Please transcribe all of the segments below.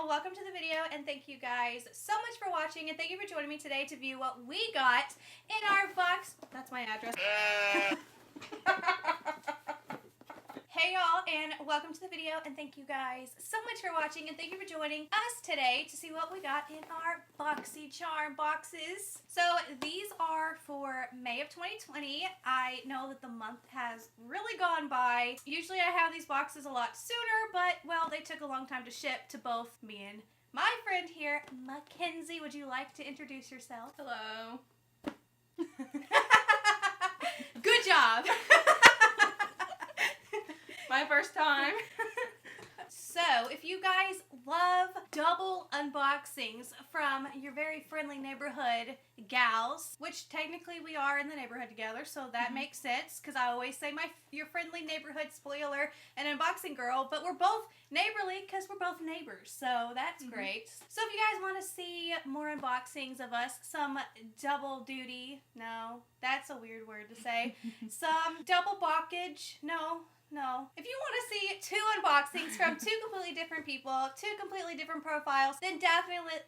welcome to the video, and thank you guys so much for watching, and thank you for joining me today to view what we got in our box. That's my address. Hey y'all, and welcome to the video, and thank you guys so much for watching, and thank you for joining us today to see what we got in our Boxycharm boxes. So these are for May of 2020. I know that the month has really gone by. Usually I have these boxes a lot sooner, but well, they took a long time to ship to both me and my friend here, Mackenzie. Would you like to introduce yourself? Hello. Good job. My first time. So, if you guys love double unboxings from your very friendly neighborhood gals, which technically we are in the neighborhood together, so that makes sense, because I always say your friendly neighborhood spoiler and unboxing girl, but we're both neighborly because we're both neighbors, so that's great. So if you guys want to see more unboxings of us, some double duty, no, that's a weird word to say, some double bockage, no. If you want to see two unboxings from two completely different people, two completely different profiles, then definitely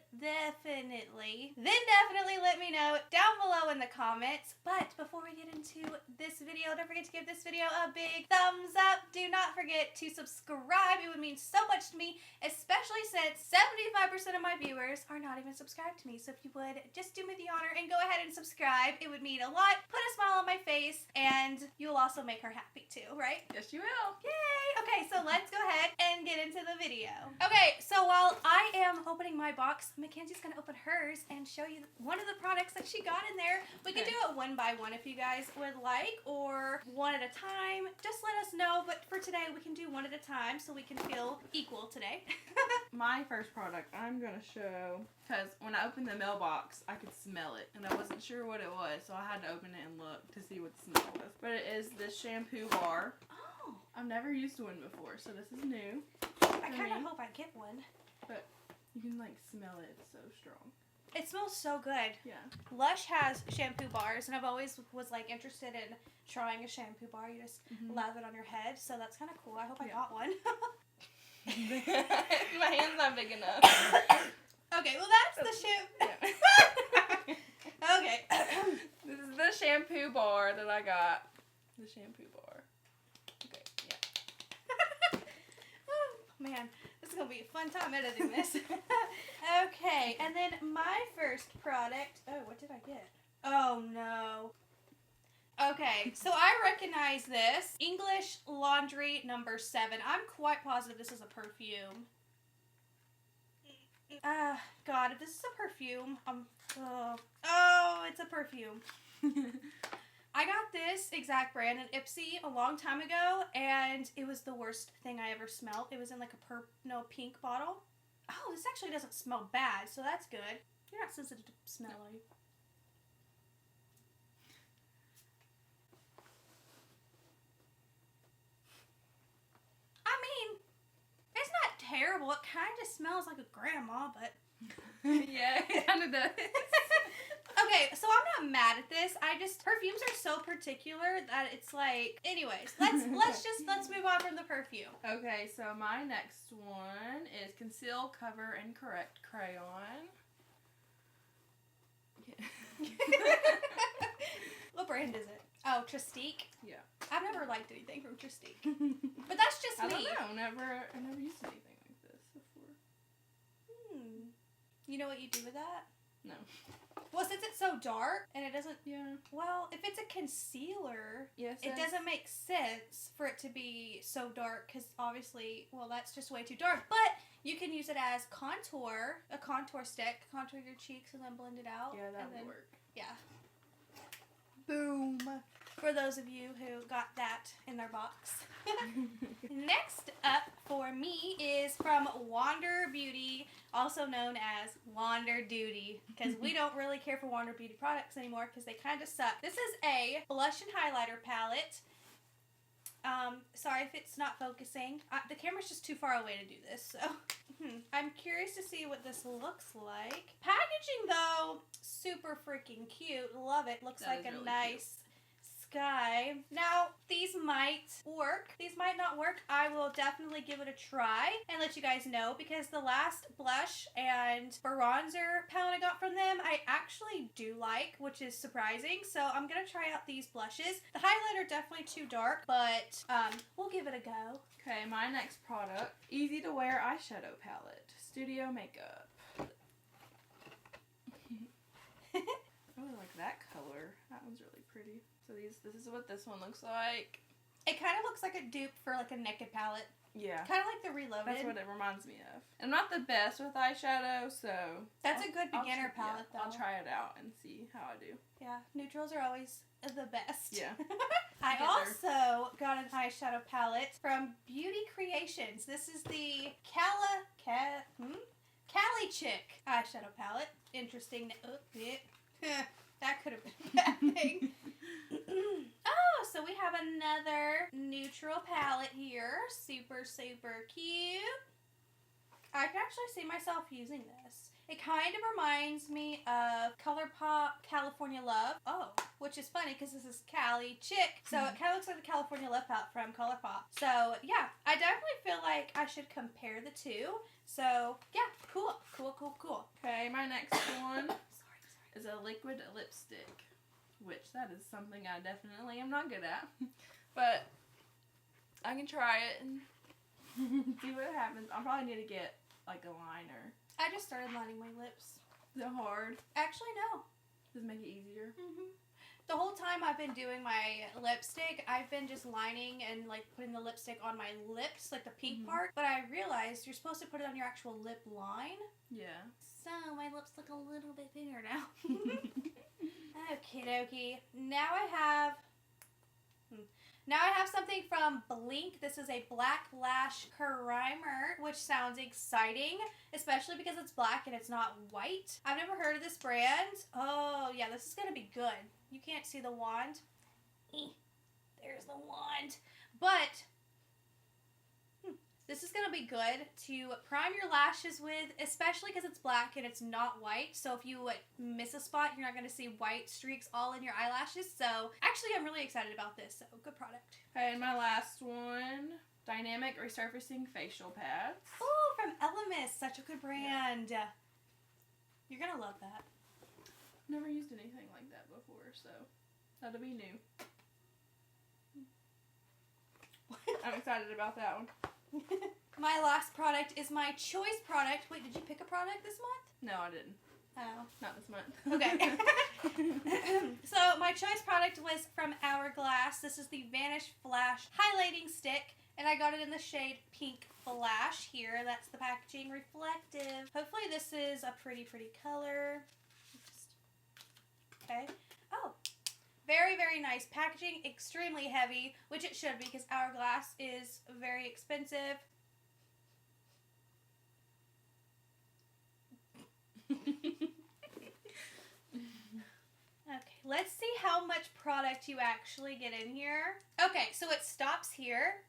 let me know down below in the comments. But before we get into this video, don't forget to give this video a big thumbs up. Do not forget to subscribe. It would mean so much to me, especially since 75% of my viewers are not even subscribed to me. So if you would just do me the honor and go ahead and subscribe, it would mean a lot. Put a smile on my face, and you'll also make her happy too, right? Yes, you will. Yay! Okay, so let's go ahead and get into the video. Okay, so while I am opening my box, Mackenzie's gonna open hers and show you one of the products that she got in there. We can do it one by one if you guys would like, or one at a time. Just let us know, but for today we can do one at a time so we can feel equal today. My first product I'm gonna show, because when I opened the mailbox, I could smell it, and I wasn't sure what it was, so I had to open it and look to see what the smell was. But it is this shampoo bar. Oh. I've never used one before, so this is new. I kind of hope I get one. But you can like smell it. It's so strong. It smells so good. Yeah. Lush has shampoo bars, and I've always was like interested in trying a shampoo bar. You just lather it on your head, so that's kind of cool. I hope I got one. My hand's not big enough. Okay, well that's the shampoo. Yeah. Okay. This is the shampoo bar that I got. The shampoo bar. Okay, yeah. Oh, man, this is going to be a fun time editing this. Okay, and then my first product. Oh, what did I get? Oh, no. Okay, so I recognize this. English Laundry number 7. I'm quite positive this is a perfume. God, if this is a perfume, oh, it's a perfume. I got this exact brand in IPSY a long time ago, and it was the worst thing I ever smelled. It was in like a pink bottle. Oh, this actually doesn't smell bad, so that's good. You're not sensitive to smell, are you? I mean, it's not terrible. It kind of smells like a grandma, but... Yeah, it kind of does. Okay, so I'm not mad at this. Perfumes are so particular that it's like, anyways, let's move on from the perfume. Okay, so my next one is Conceal, Cover, and Correct Crayon. Yeah. What brand is it? Oh, Tristique? Yeah. I've never liked anything from Tristique. But that's just me. I don't know. I never used anything like this before. You know what you do with that? No. Well, since it's so dark and it doesn't... Yeah. Well, if it's a concealer, yes, it doesn't make sense for it to be so dark because obviously, well, that's just way too dark. But you can use it as contour, a contour stick, contour your cheeks and then blend it out. Yeah, that would work. Yeah. Boom. For those of you who got that in their box. Next up for me is from Wander Beauty, also known as Wander Duty, because we don't really care for Wander Beauty products anymore because they kind of suck. This is a blush and highlighter palette. Sorry if it's not focusing. The camera's just too far away to do this, so I'm curious to see what this looks like. Packaging, though, super freaking cute. Love it. Looks like a nice Sky. Now, these might work. These might not work. I will definitely give it a try and let you guys know, because the last blush and bronzer palette I got from them, I actually do like, which is surprising. So I'm going to try out these blushes. The highlighter definitely too dark, but we'll give it a go. Okay, my next product, easy to wear eyeshadow palette, Studio Makeup. I really like that color. That one's really pretty. So this is what this one looks like. It kind of looks like a dupe for like a naked palette. Yeah. Kind of like the Reloaded. That's what it reminds me of. I'm not the best with eyeshadow, so... That's a good beginner palette, though. I'll try it out and see how I do. Yeah, neutrals are always the best. Yeah. I also got an eyeshadow palette from Beauty Creations. This is the Cali Chick eyeshadow palette. Interesting. That could have been a bad thing. Oh, so we have another neutral palette here. Super, super cute. I can actually see myself using this. It kind of reminds me of ColourPop California Love. Oh, which is funny because this is Cali Chick. So it kind of looks like the California Love palette from ColourPop. So yeah, I definitely feel like I should compare the two. So yeah, cool. Okay, my next one is a liquid lipstick, which that is something I definitely am not good at. But I can try it and see what happens. I'll probably need to get like a liner. I just started lining my lips. Is it hard? Actually, no. Does it make it easier? The whole time I've been doing my lipstick, I've been just lining and like putting the lipstick on my lips, like the pink part. But I realized you're supposed to put it on your actual lip line. Yeah. So my lips look a little bit thinner now. Okie dokie. Now I have something from Blink. This is a black lash primer, which sounds exciting, especially because it's black and it's not white. I've never heard of this brand. Oh yeah, this is gonna be good. You can't see the wand. There's the wand. But this is gonna be good to prime your lashes with, especially because it's black and it's not white. So if you miss a spot, you're not gonna see white streaks all in your eyelashes. So actually, I'm really excited about this. So good product. Okay, and my last one, Dynamic Resurfacing Facial Pads. Oh, from Elemis, such a good brand. Yeah. You're gonna love that. Never used anything like that before, so that'll be new. I'm excited about that one. My last product is my choice product. Wait, did you pick a product this month? No, I didn't. Oh. Not this month. Okay. So my choice product was from Hourglass. This is the Vanish Flash Highlighting Stick, and I got it in the shade Pink Flash here. That's the packaging, reflective. Hopefully this is a pretty color. Okay. Oh. Very, very nice packaging. Extremely heavy, which it should be because Hourglass is very expensive. Okay, let's see how much product you actually get in here. Okay, so it stops here.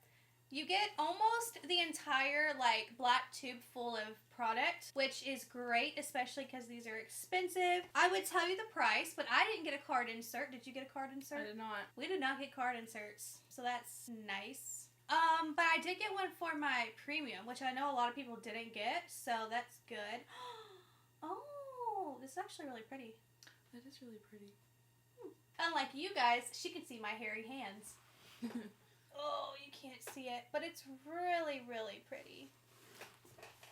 You get almost the entire like black tube full of product, which is great, especially because these are expensive. I would tell you the price, but I didn't get a card insert. Did you get a card insert? I did not. We did not get card inserts, so that's nice. But I did get one for my premium, which I know a lot of people didn't get, so that's good. Oh, this is actually really pretty. That is really pretty. Unlike you guys, she can see my hairy hands. Oh, you can't see it, but it's really, really pretty.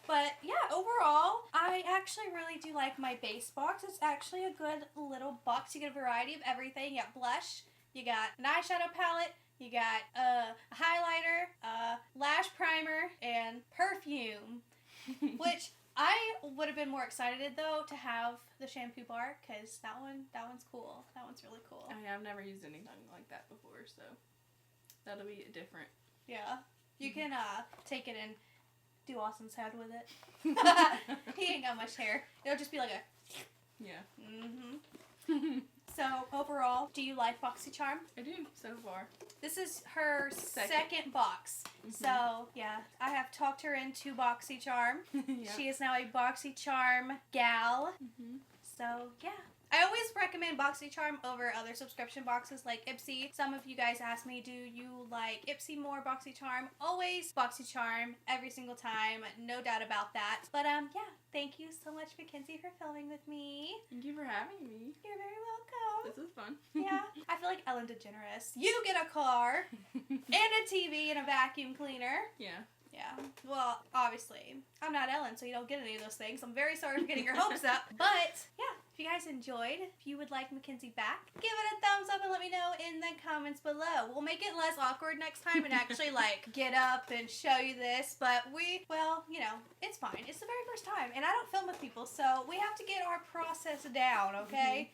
But yeah, overall, I actually really do like my base box. It's actually a good little box. You get a variety of everything. You got blush, you got an eyeshadow palette, you got a highlighter, a lash primer, and perfume. Which I would have been more excited though to have the shampoo bar, because that one's cool. That one's really cool. Oh, yeah, I've never used anything like that before, so that'll be different. Yeah. You can take it and do Austin's head with it. He ain't got much hair. It'll just be like a... Yeah. So, overall, do you like Boxycharm? I do, so far. This is her second box. So, yeah, I have talked her into Boxycharm. Yep. She is now a Boxycharm gal. So, yeah. I always recommend Boxycharm over other subscription boxes like IPSY. Some of you guys ask me, do you like IPSY more, Boxycharm? Always Boxycharm, every single time. No doubt about that. But yeah, thank you so much, Mackenzie, for filming with me. Thank you for having me. You're very welcome. This was fun. Yeah, I feel like Ellen DeGeneres. You get a car and a TV and a vacuum cleaner. Yeah. Yeah, well, obviously, I'm not Ellen, so you don't get any of those things. I'm very sorry for getting your hopes up. But, yeah, if you guys enjoyed, if you would like Mackenzie back, give it a thumbs up and let me know in the comments below. We'll make it less awkward next time and actually, like, get up and show you this. But well, you know, it's fine. It's the very first time, and I don't film with people, so we have to get our process down, okay?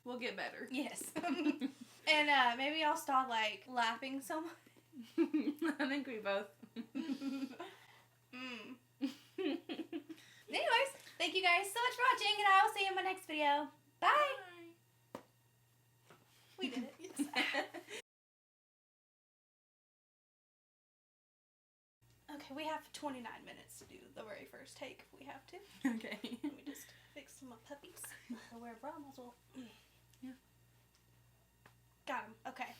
We'll get better. Yes. And maybe I'll stop, like, laughing so much. I think we both. Anyways, thank you guys so much for watching, and I will see you in my next video. Bye! Bye. We did it. Yes. Okay, we have 29 minutes to do the very first take if we have to. Okay. Let me just fix my puppies. I'll wear a bra as well. Yeah. Got him. Okay.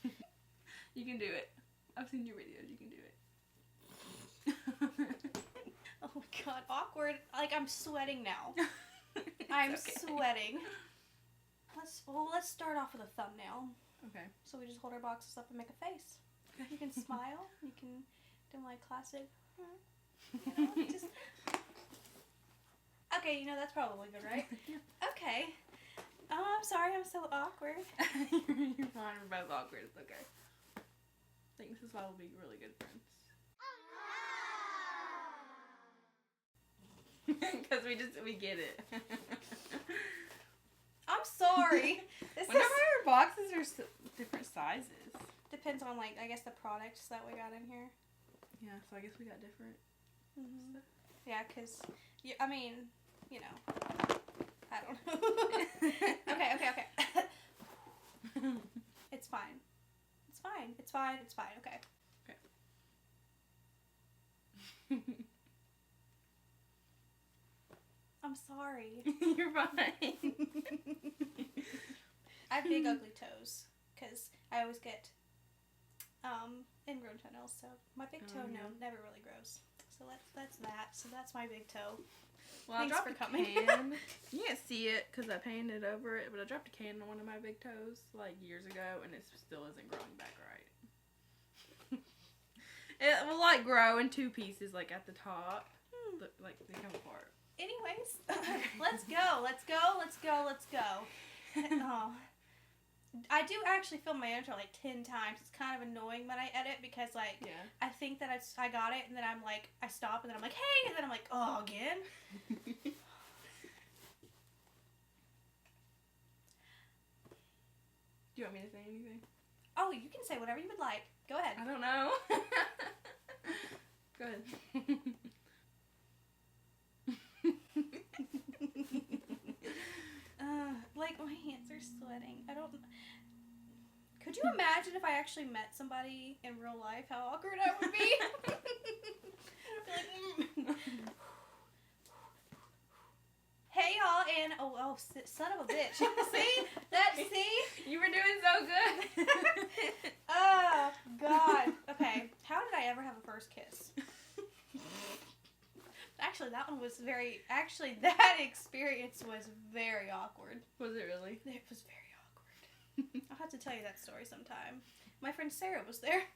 You can do it. I've seen your videos. You can do it. Oh my god, awkward. Like, I'm sweating now. I'm sweating. Let's start off with a thumbnail. Okay. So we just hold our boxes up and make a face. Okay. You can smile. You can do my classic. You know, just... Okay, you know, that's probably good, right? Yeah. Okay. Oh, I'm sorry, I'm so awkward. You're fine. We're both awkward. It's okay. I think this is why we'll be really good friends. Because we get it. I'm sorry. Whenever our boxes are different sizes. Depends on, like, I guess the products that we got in here. Yeah, so I guess we got different stuff. Yeah, because, I mean, you know, I don't know. Okay. It's fine. Okay. I'm sorry. You're fine. I have big ugly toes because I always get ingrown toenails, so my big toe never really grows. So that's that. So that's my big toe. Well, Thanks I dropped for a coming. can. You can't see it because I painted over it, but I dropped a can on one of my big toes like years ago, and it still isn't growing back right. It will like grow in two pieces, like at the top, like they come apart. Anyways, let's go. Oh. I do actually film my intro like 10 times. It's kind of annoying when I edit because, like, I think that I got it, and then I'm like, I stop, and then I'm like, hey, and then I'm like, oh, again? Do you want me to say anything? Oh, you can say whatever you would like. Go ahead. I don't know. Go ahead. Like, my hands are sweating. Could you imagine if I actually met somebody in real life, how awkward I would be? I'd be like, Hey, y'all, and, son of a bitch. See? You were doing so good. Oh, God. Okay, how did I ever have a first kiss? Actually, that experience was very awkward. Was it really? It was very awkward. I'll have to tell you that story sometime. My friend Sarah was there.